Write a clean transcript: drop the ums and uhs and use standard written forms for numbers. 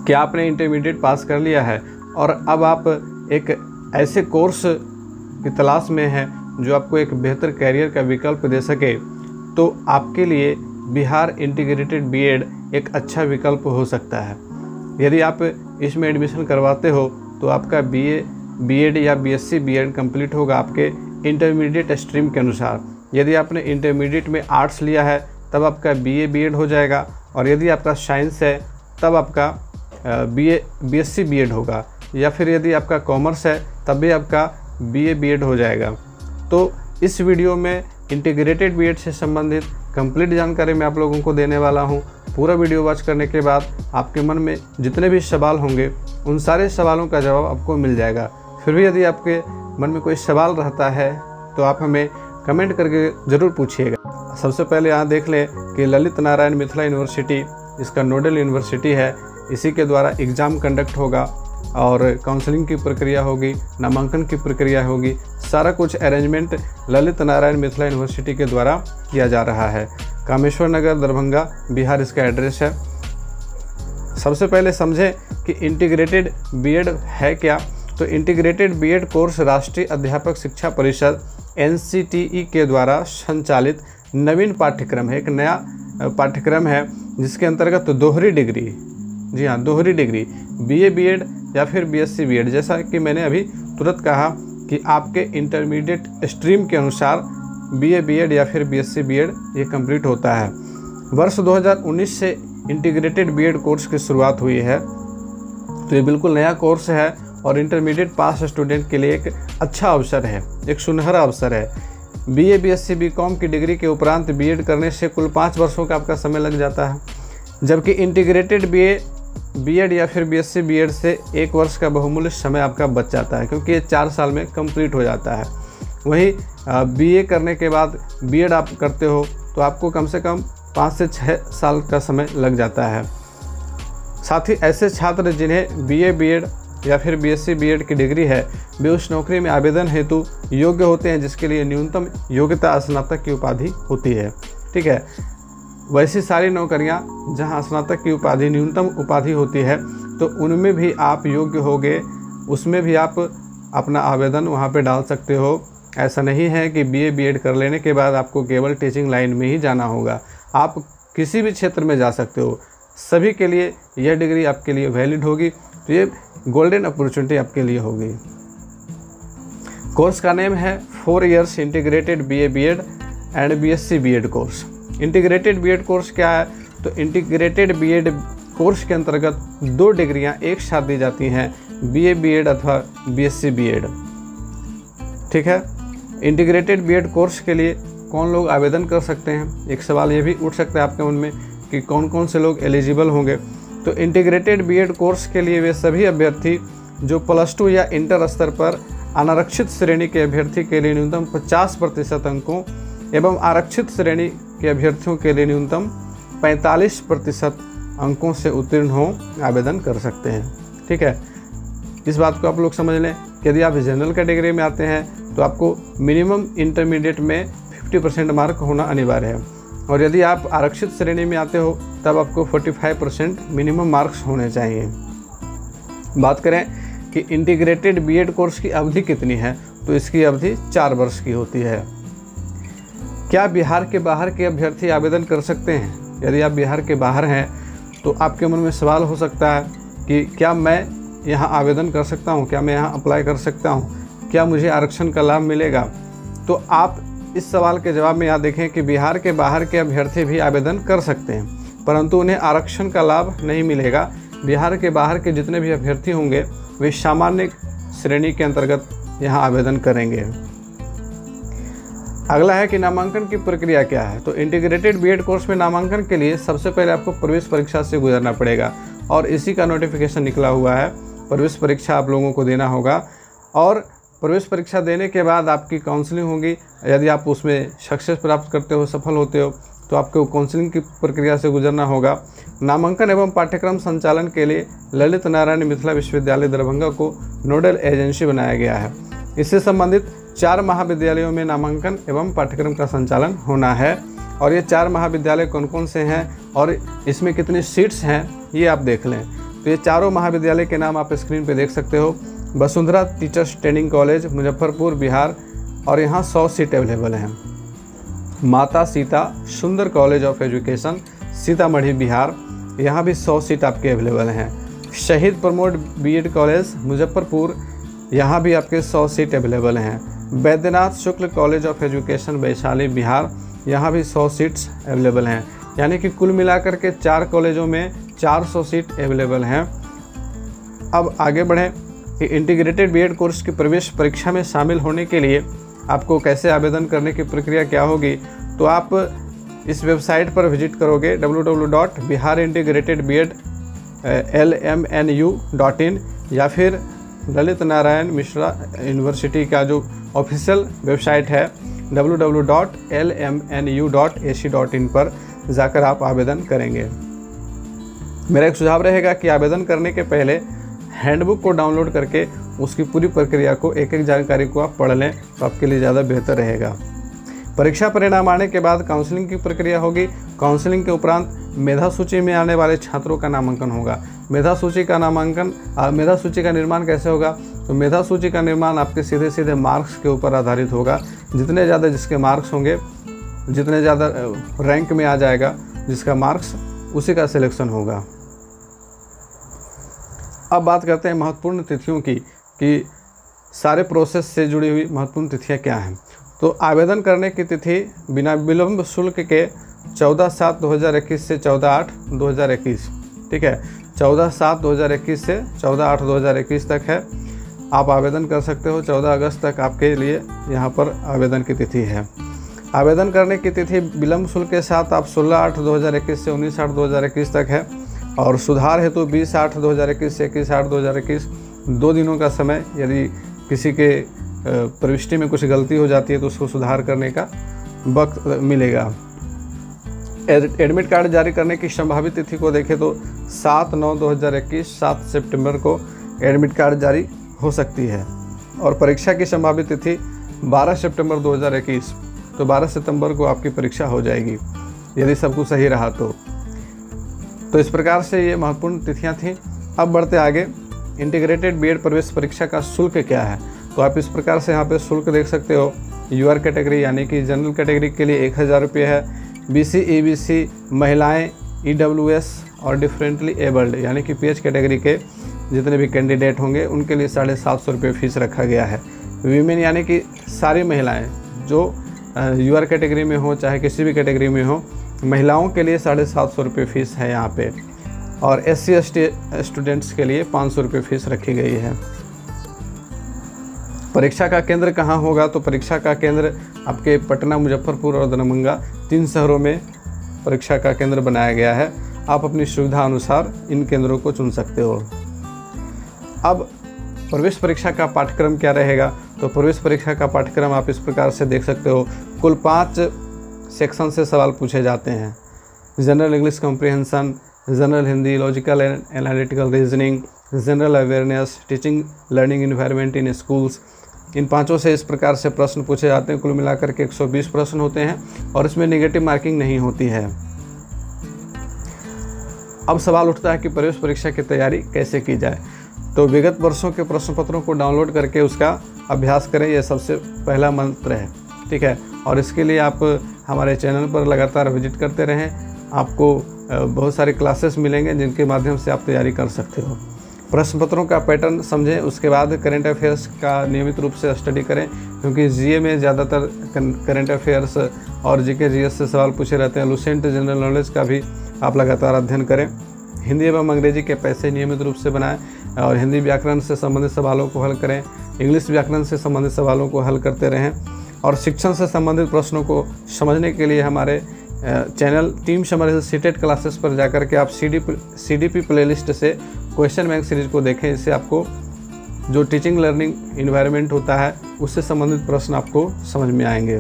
क्या आपने intermediate pass कर लिया है और अब आप एक ऐसे कोर्स की तलाश में हैं जो आपको एक बेहतर कैरियर का विकल्प दे सके, तो आपके लिए बिहार इंटीग्रेटेड बीएड एक अच्छा विकल्प हो सकता है। यदि आप इसमें एडमिशन करवाते हो तो आपका बीएड या बीएससी बीएड कंप्लीट होगा आपके इंटरमीडिएट स्ट्रीम के अनुसार। यदि आपने इंटरमीडिएट में आर्ट्स लिया है तब आपका बीए बीएड हो जाएगा, और यदि आपका साइंस है तब आपका बीएससी बीएड होगा, या फिर यदि आपका कॉमर्स है तब भी आपका बीए बीएड हो जाएगा। तो इस वीडियो में इंटीग्रेटेड बीएड से संबंधित कंप्लीट जानकारी मैं आप लोगों को देने वाला हूं। पूरा वीडियो वॉच करने के बाद आपके मन में जितने भी सवाल होंगे उन सारे सवालों का जवाब आपको मिल जाएगा। फिर भी यदि आपके मन में कोई सवाल रहता है तो आप हमें कमेंट करके ज़रूर पूछिएगा। सबसे पहले यहाँ देख लें कि ललित नारायण मिथिला यूनिवर्सिटी इसका नोडल यूनिवर्सिटी है। इसी के द्वारा एग्ज़ाम कंडक्ट होगा और काउंसलिंग की प्रक्रिया होगी, नामांकन की प्रक्रिया होगी। सारा कुछ अरेंजमेंट ललित नारायण मिथिला यूनिवर्सिटी के द्वारा किया जा रहा है। कामेश्वर नगर, दरभंगा, बिहार इसका एड्रेस है। सबसे पहले समझें कि इंटीग्रेटेड बीएड है क्या। तो इंटीग्रेटेड बीएड कोर्स राष्ट्रीय अध्यापक शिक्षा परिषद NCTE के द्वारा संचालित नवीन पाठ्यक्रम है। एक नया पाठ्यक्रम है जिसके अंतर्गत दोहरी डिग्री, जी हाँ दोहरी डिग्री, बीए बीएड या फिर बीएससी बीएड, जैसा कि मैंने अभी तुरंत कहा कि आपके इंटरमीडिएट स्ट्रीम के अनुसार बीए बीएड या फिर बीएससी बीएड ये कंप्लीट होता है। वर्ष 2019 से इंटीग्रेटेड बीएड कोर्स की शुरुआत हुई है। तो ये बिल्कुल नया कोर्स है और इंटरमीडिएट पास स्टूडेंट के लिए एक अच्छा अवसर है, एक सुनहरा अवसर है। बीए बीएससी बीकॉम की डिग्री के उपरांत बीएड करने से कुल 5 वर्षों का आपका समय लग जाता है, जबकि इंटीग्रेटेड बीएड या फिर बीएससी बीएड से 1 वर्ष का बहुमूल्य समय आपका बच जाता है, क्योंकि ये 4 साल में कंप्लीट हो जाता है। वहीं बीए करने के बाद बीएड आप करते हो तो आपको कम से कम 5 से 6 साल का समय लग जाता है। साथ ही ऐसे छात्र जिन्हें बीए बीएड या फिर बीएससी बीएड की डिग्री है वे उस नौकरी में आवेदन हेतु योग्य होते हैं जिसके लिए न्यूनतम योग्यता स्नातक की उपाधि होती है। ठीक है, वैसी सारी नौकरियां जहां स्नातक की उपाधि न्यूनतम उपाधि होती है तो उनमें भी आप योग्य होगे, उसमें भी आप अपना आवेदन वहां पे डाल सकते हो। ऐसा नहीं है कि बीए बीएड कर लेने के बाद आपको केवल टीचिंग लाइन में ही जाना होगा, आप किसी भी क्षेत्र में जा सकते हो। सभी के लिए यह डिग्री आपके लिए वैलिड होगी, तो ये गोल्डन अपॉर्चुनिटी आपके लिए होगी। कोर्स का नेम है 4 years integrated BA BEd and BSc BEd course. Integrated BEd course क्या है? तो इंटीग्रेटेड बीएड कोर्स के अंतर्गत 2 डिग्रियां एक साथ दी जाती हैं, बीए बीएड अथवा बीएससी बीएड। ठीक है, इंटीग्रेटेड बीएड कोर्स के लिए कौन लोग आवेदन कर सकते हैं? एक सवाल ये भी उठ सकता है आपके मन में कि कौन कौन से लोग एलिजिबल होंगे। तो इंटीग्रेटेड बीएड कोर्स के लिए वे सभी अभ्यर्थी जो +2 या इंटर स्तर पर अनारक्षित श्रेणी के अभ्यर्थी के लिए न्यूनतम 50% अंकों एवं आरक्षित श्रेणी के अभ्यर्थियों के लिए न्यूनतम 45% अंकों से उत्तीर्ण हो आवेदन कर सकते हैं। ठीक है, इस बात को आप लोग समझ लें कि यदि आप जनरल कैटेगरी में आते हैं तो आपको मिनिमम इंटरमीडिएट में 50% मार्क होना अनिवार्य है, और यदि आप आरक्षित श्रेणी में आते हो तब आपको 45% मिनिमम मार्क्स होने चाहिए। बात करें कि इंटीग्रेटेड बीएड कोर्स की अवधि कितनी है, तो इसकी अवधि 4 वर्ष की होती है। क्या बिहार के बाहर के अभ्यर्थी आवेदन कर सकते हैं? यदि आप बिहार के बाहर हैं तो आपके मन में सवाल हो सकता है कि क्या मैं यहाँ आवेदन कर सकता हूँ, क्या मैं यहाँ अप्लाई कर सकता हूँ, क्या मुझे आरक्षण का लाभ मिलेगा? तो आप इस सवाल के जवाब में यहाँ देखें कि बिहार के बाहर के अभ्यर्थी भी आवेदन कर सकते हैं, परंतु उन्हें आरक्षण का लाभ नहीं मिलेगा। बिहार के बाहर के जितने भी अभ्यर्थी होंगे वे सामान्य श्रेणी के अंतर्गत यहाँ आवेदन करेंगे। अगला है कि नामांकन की प्रक्रिया क्या है। तो इंटीग्रेटेड बीएड कोर्स में नामांकन के लिए सबसे पहले आपको प्रवेश परीक्षा से गुजरना पड़ेगा, और इसी का नोटिफिकेशन निकला हुआ है। प्रवेश परीक्षा आप लोगों को देना होगा, और प्रवेश परीक्षा देने के बाद आपकी काउंसलिंग होगी। यदि आप उसमें सक्सेस प्राप्त करते हो, सफल होते हो, तो आपको काउंसलिंग की प्रक्रिया से गुजरना होगा। नामांकन एवं पाठ्यक्रम संचालन के लिए ललित नारायण मिथिला विश्वविद्यालय दरभंगा को नोडल एजेंसी बनाया गया है। इससे संबंधित 4 महाविद्यालयों में नामांकन एवं पाठ्यक्रम का संचालन होना है, और ये 4 महाविद्यालय कौन कौन से हैं और इसमें कितनी सीट्स हैं ये आप देख लें। तो ये चारों महाविद्यालय के नाम आप स्क्रीन पे देख सकते हो। Vasundhara teachers training college Muzaffarpur Bihar, और यहाँ 100 सीट अवेलेबल हैं। माता सीता सुंदर college of education Sitamarhi Bihar, यहाँ भी 100 सीट आपके अवेलेबल हैं। शहीद प्रमोद बीएड कॉलेज मुजफ्फरपुर, यहाँ भी आपके 100 सीट अवेलेबल हैं। Vaidyanath Shukla college of education Vaishali Bihar, यहाँ भी 100 सीट्स अवेलेबल हैं। यानी कि कुल मिलाकर के 4 कॉलेजों में 400 सीट अवेलेबल हैं। अब आगे बढ़ें कि इंटीग्रेटेड बीएड कोर्स की प्रवेश परीक्षा में शामिल होने के लिए आपको कैसे आवेदन करने की प्रक्रिया क्या होगी। तो आप इस वेबसाइट पर विजिट करोगे www.biharintegrated.bed.lmnu.in, या फिर ललित नारायण मिश्रा यूनिवर्सिटी का जो ऑफिशियल वेबसाइट है www.lmnu.ac.in पर जाकर आप आवेदन करेंगे। मेरा एक सुझाव रहेगा कि आवेदन करने के पहले हैंडबुक को डाउनलोड करके उसकी पूरी प्रक्रिया को, एक एक जानकारी को आप पढ़ लें तो आपके लिए ज़्यादा बेहतर रहेगा। परीक्षा परिणाम आने के बाद काउंसलिंग की प्रक्रिया होगी। काउंसलिंग के उपरांत मेधा सूची में आने वाले छात्रों का नामांकन होगा। मेधा सूची का निर्माण कैसे होगा? तो मेधा सूची का निर्माण आपके सीधे सीधे मार्क्स के ऊपर आधारित होगा। जितने ज़्यादा जिसके मार्क्स होंगे, जितने ज़्यादा रैंक में आ जाएगा जिसका मार्क्स, उसी का सिलेक्शन होगा। अब बात करते हैं महत्वपूर्ण तिथियों की कि सारे प्रोसेस से जुड़ी हुई महत्वपूर्ण तिथियां क्या हैं। तो आवेदन करने की तिथि बिना विलंब शुल्क के 14/7/2021 से 14/8/2021, ठीक है, 14/7/2021 से 14/8/2021 तक है। आप आवेदन कर सकते हो। 14 अगस्त तक आपके लिए यहाँ पर आवेदन की तिथि है। आवेदन करने की तिथि विलंब शुल्क के साथ आप 16/8/2021 से 19/8/2021 तक है, और सुधार हेतु 20/8/2021 से 21/8/2021 2 दिनों का समय। यदि किसी के प्रविष्टि में कुछ गलती हो जाती है तो उसको सुधार करने का वक्त मिलेगा। एडमिट कार्ड जारी करने की संभावित तिथि को देखें तो 7/9/2021 7 सितंबर को एडमिट कार्ड जारी हो सकती है, और परीक्षा की संभावित तिथि 12 सितंबर 2021, तो 12 सितंबर को आपकी परीक्षा हो जाएगी यदि सब कुछ सही रहा तो इस प्रकार से ये महत्वपूर्ण तिथियां थीं। अब बढ़ते आगे। इंटीग्रेटेड बीएड प्रवेश परीक्षा का शुल्क क्या है? तो आप इस प्रकार से यहाँ पे शुल्क देख सकते हो। यूआर कैटेगरी यानी कि जनरल कैटेगरी के लिए 1000 रुपये है। बीसी ईबीसी महिलाएं, ईडब्ल्यूएस और डिफरेंटली एबल्ड यानी कि पीएच कैटेगरी के जितने भी कैंडिडेट होंगे उनके लिए 750 रुपये फीस रखा गया है। वीमेन यानी कि सारी महिलाएँ जो यूआर कैटेगरी में हो चाहे किसी भी कैटेगरी में हो, महिलाओं के लिए 750 रुपये फीस है यहाँ पे, और SC/ST स्टूडेंट्स के लिए 500 रुपये फीस रखी गई है। परीक्षा का केंद्र कहाँ होगा? तो परीक्षा का केंद्र आपके पटना, मुजफ्फरपुर और दरभंगा 3 शहरों में परीक्षा का केंद्र बनाया गया है। आप अपनी सुविधा अनुसार इन केंद्रों को चुन सकते हो। अब प्रवेश परीक्षा का पाठ्यक्रम क्या रहेगा? तो प्रवेश परीक्षा का पाठ्यक्रम आप इस प्रकार से देख सकते हो। कुल 5 सेक्शन से सवाल पूछे जाते हैं। General English comprehension, general Hindi, logical and analytical reasoning, general awareness, teaching learning environment in schools. इन 5 से इस प्रकार से प्रश्न पूछे जाते हैं। कुल मिलाकर के 120 प्रश्न होते हैं, और इसमें नेगेटिव मार्किंग नहीं होती है। अब सवाल उठता है कि प्रवेश परीक्षा की तैयारी कैसे की जाए। तो विगत वर्षों के प्रश्न पत्रों को डाउनलोड करके उसका अभ्यास करें, यह सबसे पहला मंत्र है, ठीक है। और इसके लिए आप हमारे चैनल पर लगातार विजिट करते रहें। आपको बहुत सारे क्लासेस मिलेंगे जिनके माध्यम से आप तैयारी कर सकते हो। प्रश्न पत्रों का पैटर्न समझें, उसके बाद करंट अफेयर्स का नियमित रूप से स्टडी करें, क्योंकि जीए में ज़्यादातर करंट अफेयर्स और जीके जीएस से सवाल पूछे रहते हैं। लुसेंट जनरल नॉलेज का भी आप लगातार अध्ययन करें। हिंदी एवं अंग्रेजी के पैसे नियमित रूप से बनाएं, और हिंदी व्याकरण से संबंधित सवालों को हल करें। इंग्लिश व्याकरण से संबंधित सवालों को हल करते रहें, और शिक्षण से संबंधित प्रश्नों को समझने के लिए हमारे channel team summer CTET classes पर जाकर के आप CDP प्लेलिस्ट से क्वेश्चन बैंक सीरीज को देखें। इससे आपको जो टीचिंग लर्निंग इन्वायरमेंट होता है उससे संबंधित प्रश्न आपको समझ में आएंगे।